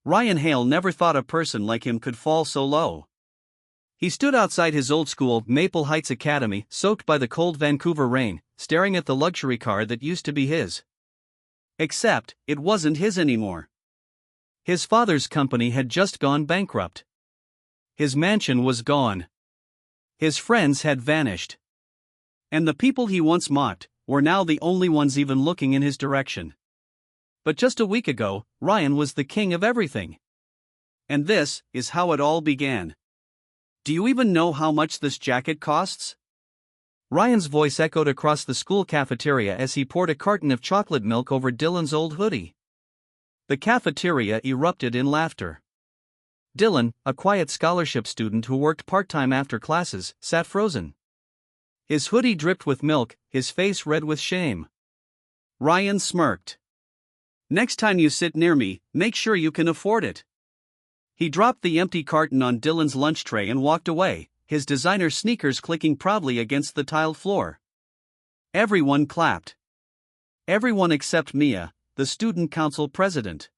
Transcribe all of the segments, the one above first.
Ryan Hale never thought a person like him could fall so low. He stood outside his old school, Maple Heights Academy, soaked by the cold Vancouver rain, staring at the luxury car that used to be his. Except, it wasn't his anymore. His father's company had just gone bankrupt. His mansion was gone. His friends had vanished. And the people he once mocked were now the only ones even looking in his direction. But just a week ago, Ryan was the king of everything. And this is how it all began. Do you even know how much this jacket costs? Ryan's voice echoed across the school cafeteria as he poured a carton of chocolate milk over Dylan's old hoodie. The cafeteria erupted in laughter. Dylan, a quiet scholarship student who worked part-time after classes, sat frozen. His hoodie dripped with milk, his face red with shame. Ryan smirked. "Next time you sit near me, make sure you can afford it." He dropped the empty carton on Dylan's lunch tray and walked away, his designer sneakers clicking proudly against the tiled floor. Everyone clapped. Everyone except Mia, the student council president.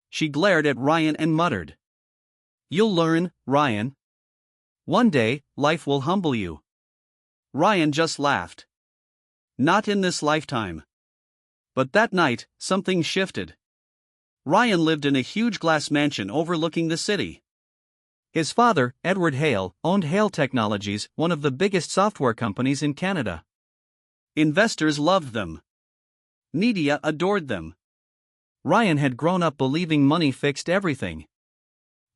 She glared at Ryan and muttered, "You'll learn, Ryan. One day, life will humble you." Ryan just laughed. Not in this lifetime. But that night, something shifted. Ryan lived in a huge glass mansion overlooking the city. His father, Edward Hale, owned Hale Technologies, one of the biggest software companies in Canada. Investors loved them. Media adored them. Ryan had grown up believing money fixed everything.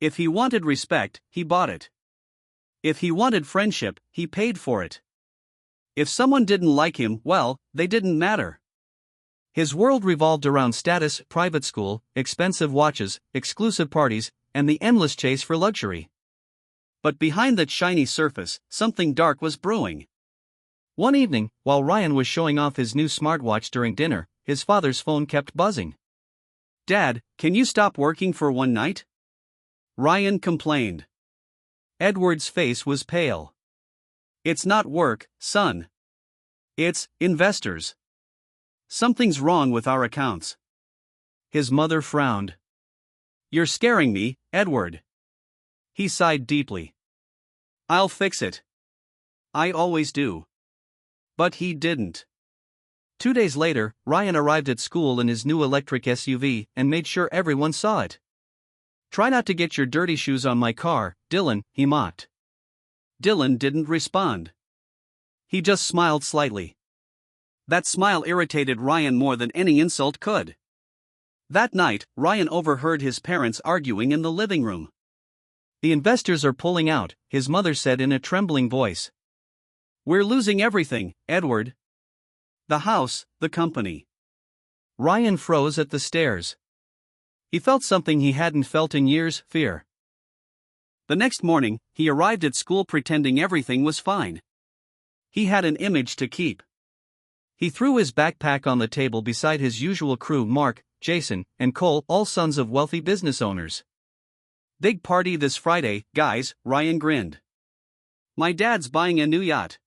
If he wanted respect, he bought it. If he wanted friendship, he paid for it. If someone didn't like him, well, they didn't matter. His world revolved around status, private school, expensive watches, exclusive parties, and the endless chase for luxury. But behind that shiny surface, something dark was brewing. One evening, while Ryan was showing off his new smartwatch during dinner, his father's phone kept buzzing. "Dad, can you stop working for one night?" Ryan complained. Edward's face was pale. "It's not work, son. It's investors. Something's wrong with our accounts." His mother frowned. "You're scaring me, Edward." He sighed deeply. "I'll fix it. I always do." But he didn't. 2 days later, Ryan arrived at school in his new electric SUV and made sure everyone saw it. "Try not to get your dirty shoes on my car, Dylan," he mocked. Dylan didn't respond. He just smiled slightly. That smile irritated Ryan more than any insult could. That night, Ryan overheard his parents arguing in the living room. "The investors are pulling out," his mother said in a trembling voice. "We're losing everything, Edward. The house, the company." Ryan froze at the stairs. He felt something he hadn't felt in years: fear. The next morning, he arrived at school pretending everything was fine. He had an image to keep. He threw his backpack on the table beside his usual crew: Mark, Jason, and Cole, all sons of wealthy business owners. "Big party this Friday, guys," Ryan grinned. "My dad's buying a new yacht."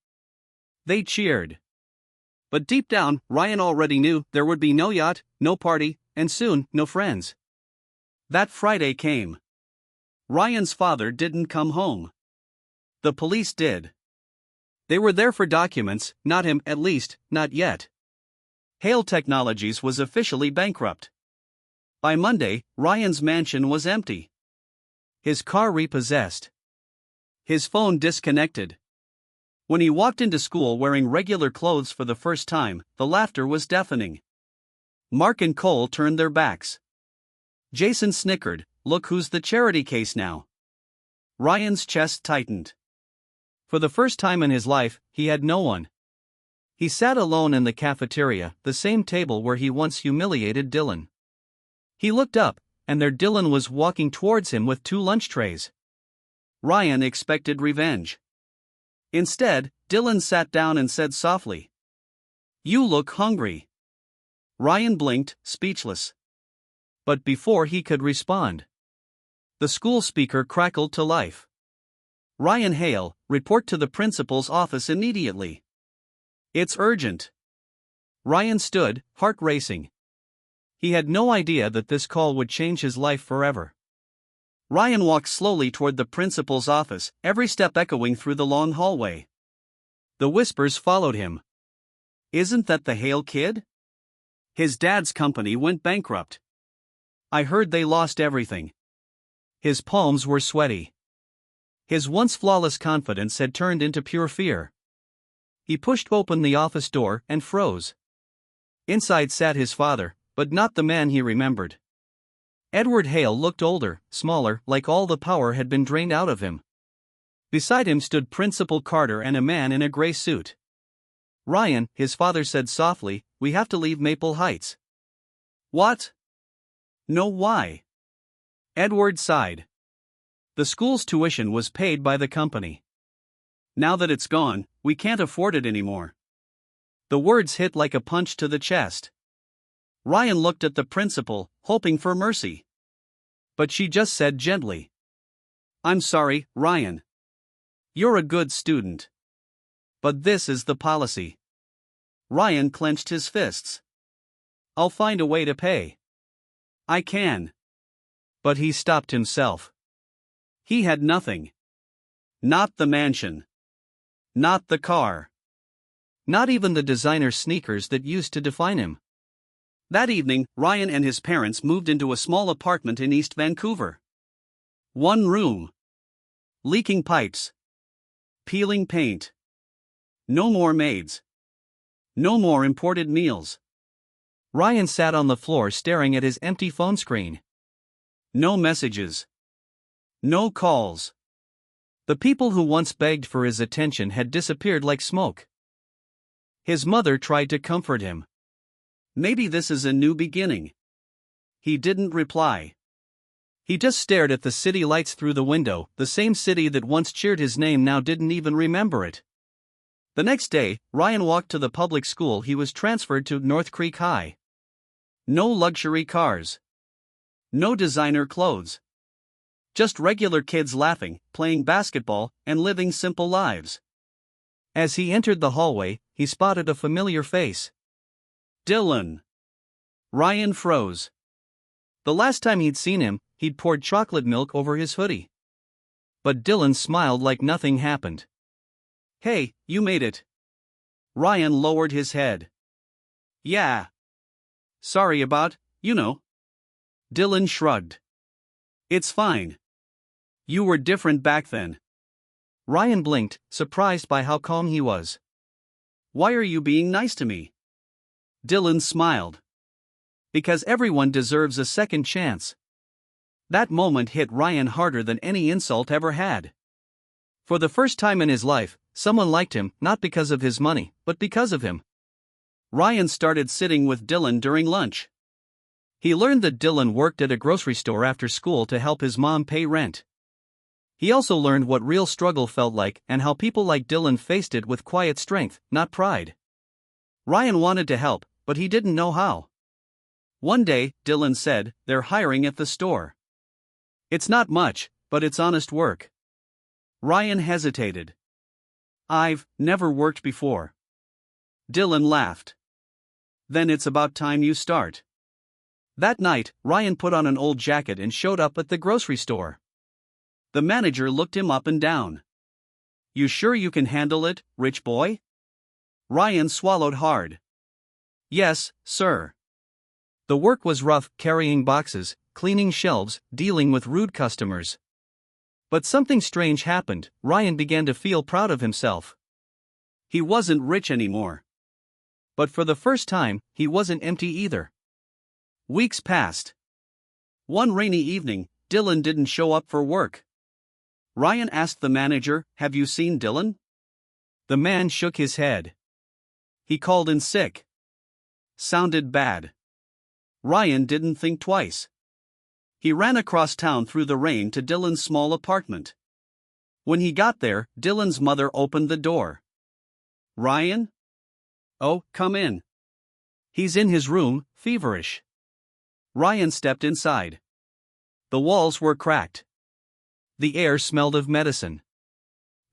They cheered. But deep down, Ryan already knew there would be no yacht, no party, and soon, no friends. That Friday came. Ryan's father didn't come home. The police did. They were there for documents, not him, at least, not yet. Hale Technologies was officially bankrupt. By Monday, Ryan's mansion was empty. His car repossessed. His phone disconnected. When he walked into school wearing regular clothes for the first time, the laughter was deafening. Mark and Cole turned their backs. Jason snickered, "Look who's the charity case now." Ryan's chest tightened. For the first time in his life, he had no one. He sat alone in the cafeteria, the same table where he once humiliated Dylan. He looked up, and there Dylan was walking towards him with 2 lunch trays. Ryan expected revenge. Instead, Dylan sat down and said softly, "You look hungry." Ryan blinked, speechless. But before he could respond, the school speaker crackled to life. "Ryan Hale, report to the principal's office immediately. It's urgent." Ryan stood, heart racing. He had no idea that this call would change his life forever. Ryan walked slowly toward the principal's office, every step echoing through the long hallway. The whispers followed him. "Isn't that the Hale kid? His dad's company went bankrupt. I heard they lost everything." His palms were sweaty. His once flawless confidence had turned into pure fear. He pushed open the office door and froze. Inside sat his father, but not the man he remembered. Edward Hale looked older, smaller, like all the power had been drained out of him. Beside him stood Principal Carter and a man in a gray suit. "Ryan," his father said softly, "we have to leave Maple Heights." "What?" "No, why?" Edward sighed. "The school's tuition was paid by the company. Now that it's gone, we can't afford it anymore." The words hit like a punch to the chest. Ryan looked at the principal, hoping for mercy. But she just said gently, "I'm sorry, Ryan. You're a good student. But this is the policy." Ryan clenched his fists. "I'll find a way to pay. I can." But he stopped himself. He had nothing. Not the mansion. Not the car. Not even the designer sneakers that used to define him. That evening, Ryan and his parents moved into a small apartment in East Vancouver. One room. Leaking pipes. Peeling paint. No more maids. No more imported meals. Ryan sat on the floor staring at his empty phone screen. No messages. No calls. The people who once begged for his attention had disappeared like smoke. His mother tried to comfort him. "Maybe this is a new beginning." He didn't reply. He just stared at the city lights through the window. The same city that once cheered his name now didn't even remember it. The next day, Ryan walked to the public school he was transferred to, North Creek High. No luxury cars. No designer clothes. Just regular kids laughing, playing basketball, and living simple lives. As he entered the hallway, he spotted a familiar face. Dylan. Ryan froze. The last time he'd seen him, he'd poured chocolate milk over his hoodie. But Dylan smiled like nothing happened. "Hey, you made it." Ryan lowered his head. "Yeah. Sorry about, Dylan shrugged. "It's fine. You were different back then." Ryan blinked, surprised by how calm he was. "Why are you being nice to me?" Dylan smiled. "Because everyone deserves a second chance." That moment hit Ryan harder than any insult ever had. For the first time in his life, someone liked him, not because of his money, but because of him. Ryan started sitting with Dylan during lunch. He learned that Dylan worked at a grocery store after school to help his mom pay rent. He also learned what real struggle felt like and how people like Dylan faced it with quiet strength, not pride. Ryan wanted to help, but he didn't know how. One day, Dylan said, "They're hiring at the store. It's not much, but it's honest work." Ryan hesitated. "I've never worked before." Dylan laughed. "Then it's about time you start." That night, Ryan put on an old jacket and showed up at the grocery store. The manager looked him up and down. "You sure you can handle it, rich boy?" Ryan swallowed hard. "Yes, sir." The work was rough, carrying boxes, cleaning shelves, dealing with rude customers. But something strange happened. Ryan began to feel proud of himself. He wasn't rich anymore. But for the first time, he wasn't empty either. Weeks passed. One rainy evening, Dylan didn't show up for work. Ryan asked the manager, "Have you seen Dylan?" The man shook his head. "He called in sick." Sounded bad. Ryan didn't think twice. He ran across town through the rain to Dylan's small apartment. When he got there, Dylan's mother opened the door. "Ryan?" "Oh, come in." "He's in his room, feverish." Ryan stepped inside. The walls were cracked. The air smelled of medicine.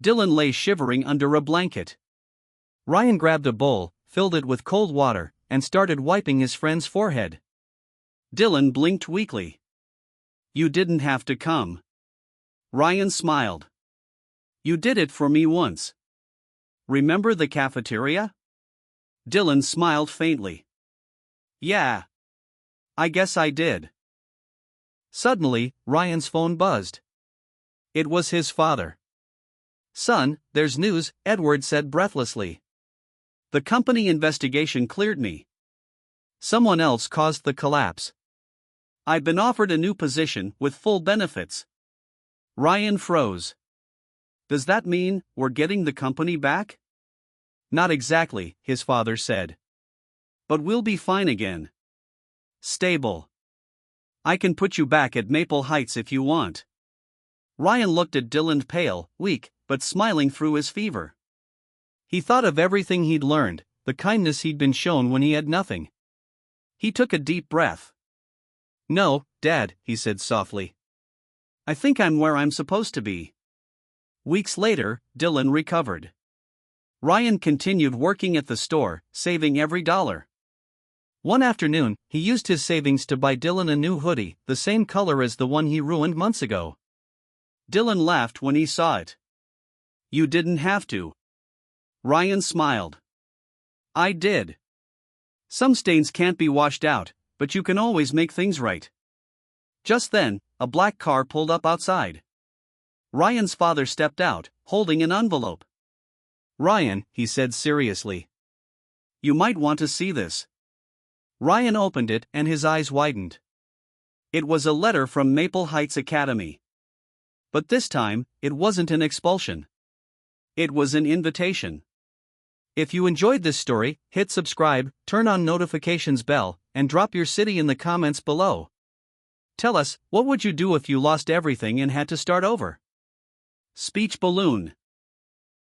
Dylan lay shivering under a blanket. Ryan grabbed a bowl, filled it with cold water, and started wiping his friend's forehead. Dylan blinked weakly. You didn't have to come. Ryan smiled. You did it for me once. Remember the cafeteria? Dylan smiled faintly. Yeah. I guess I did. Suddenly, Ryan's phone buzzed. It was his father. Son, there's news, Edward said breathlessly. The company investigation cleared me. Someone else caused the collapse. I've been offered a new position with full benefits. Ryan froze. Does that mean we're getting the company back? Not exactly, his father said. But we'll be fine again. Stable. I can put you back at Maple Heights if you want. Ryan looked at Dylan, pale, weak, but smiling through his fever. He thought of everything he'd learned, the kindness he'd been shown when he had nothing. He took a deep breath. No, Dad, he said softly. I think I'm where I'm supposed to be. Weeks later, Dylan recovered. Ryan continued working at the store, saving every dollar. One afternoon, he used his savings to buy Dylan a new hoodie, the same color as the one he ruined months ago. Dylan laughed when he saw it. You didn't have to. Ryan smiled. I did. Some stains can't be washed out, but you can always make things right. Just then, a black car pulled up outside. Ryan's father stepped out, holding an envelope. Ryan, he said seriously. You might want to see this. Ryan opened it and his eyes widened. It was a letter from Maple Heights Academy. But this time, it wasn't an expulsion. It was an invitation. If you enjoyed this story, hit subscribe, turn on notifications bell, and drop your city in the comments below. Tell us, what would you do if you lost everything and had to start over? Speech balloon.